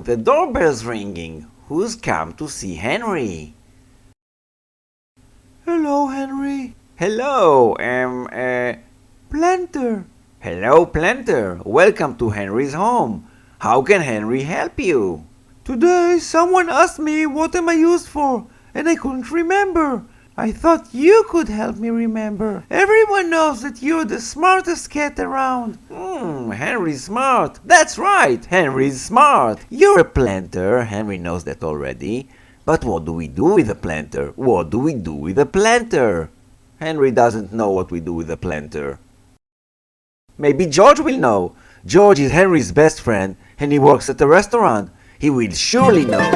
The doorbell's ringing. Who's come to see Henry? Hello, Henry. Hello, Planter. Hello, Planter. Welcome to Henry's home. How can Henry help you? Today, someone asked me what am I used for, and I couldn't remember. I thought you could help me remember. Everyone knows that you're the smartest cat around. Henry's smart. That's right, Henry's smart. You're a planter. Henry knows that already. But what do we do with a planter? What do we do with a planter? Henry doesn't know what we do with a planter. Maybe George will know. George is Henry's best friend and he works at a restaurant. He will surely know.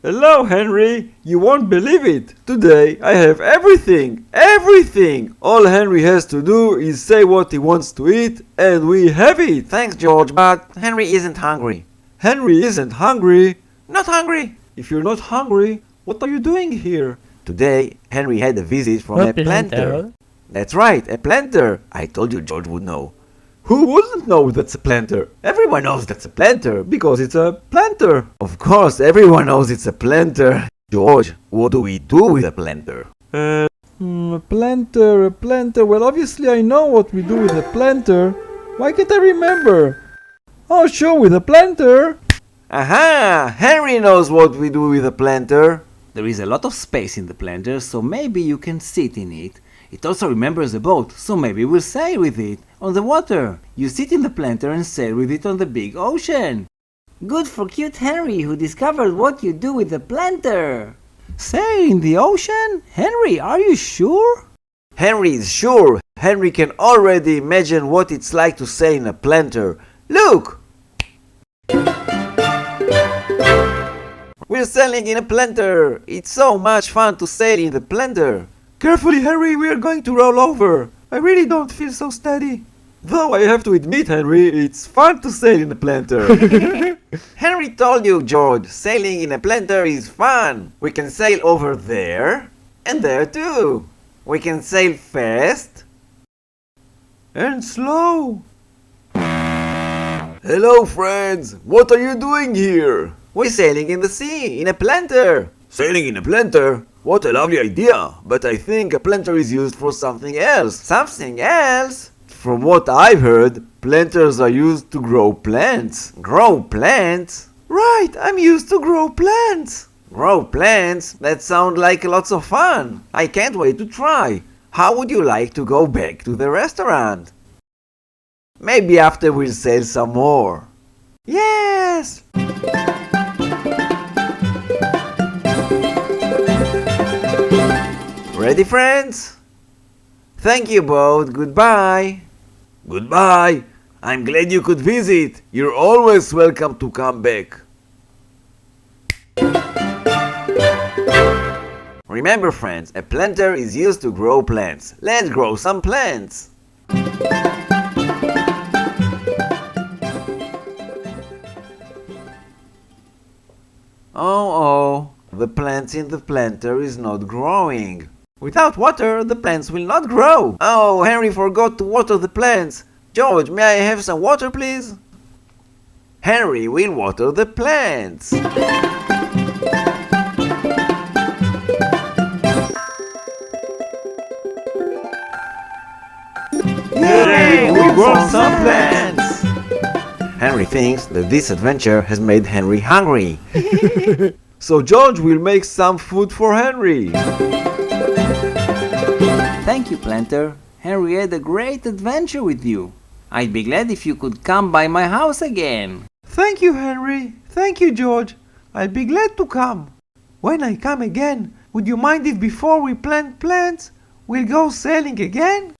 Hello, Henry. You won't believe it. Today I have everything. Everything. All Henry has to do is say what he wants to eat and we have it. Thanks, George, but Henry isn't hungry. Henry isn't hungry. Not hungry. If you're not hungry, what are you doing here? Today, Henry had a visit from a planter. That's right, a planter. I told you George would know. Who wouldn't know that's a planter? Everyone knows that's a planter because it's a planter. Of course, everyone knows it's a planter. George, what do we do with a planter? A planter. Well, obviously I know what we do with a planter. Why can't I remember? Oh, sure, with a planter. Aha! Henry knows what we do with a planter. There is a lot of space in the planter, so maybe you can sit in it. It also remembers a boat, so maybe we'll sail with it on the water. You sit in the planter and sail with it on the big ocean. Good for cute Henry, who discovered what you do with the planter. Sail in the ocean? Henry, are you sure? Henry is sure. Henry can already imagine what it's like to sail in a planter. Look! We're sailing in a planter. It's so much fun to sail in the planter. Carefully, Henry, we are going to roll over. I really don't feel so steady. Though I have to admit, Henry, it's fun to sail in a planter. Henry told you, George, sailing in a planter is fun. We can sail over there and there too. We can sail fast and slow. Hello, friends. What are you doing here? We're sailing in the sea, in a planter. Sailing in a planter? What a lovely idea, but I think a planter is used for something else. Something else? From what I've heard, planters are used to grow plants. Grow plants? Right, I'm used to grow plants. Grow plants? That sounds like lots of fun. I can't wait to try. How would you like to go back to the restaurant? Maybe after we'll sail some more. Yes! Ready, friends? Thank you both. Goodbye. Goodbye. I'm glad you could visit. You're always welcome to come back. Remember, friends, a planter is used to grow plants. Let's grow some plants. Oh, the plants in the planter is not growing. Without water, the plants will not grow. Oh, Henry forgot to water the plants. George, may I have some water, please? Henry will water the plants. Yay! We grow some plants! Henry thinks that this adventure has made Henry hungry. So George will make some food for Henry. Thank you, Planter. Henry had a great adventure with you. I'd be glad if you could come by my house again. Thank you, Henry. Thank you, George. I'll be glad to come. When I come again, would you mind if before we plant plants, we'll go sailing again?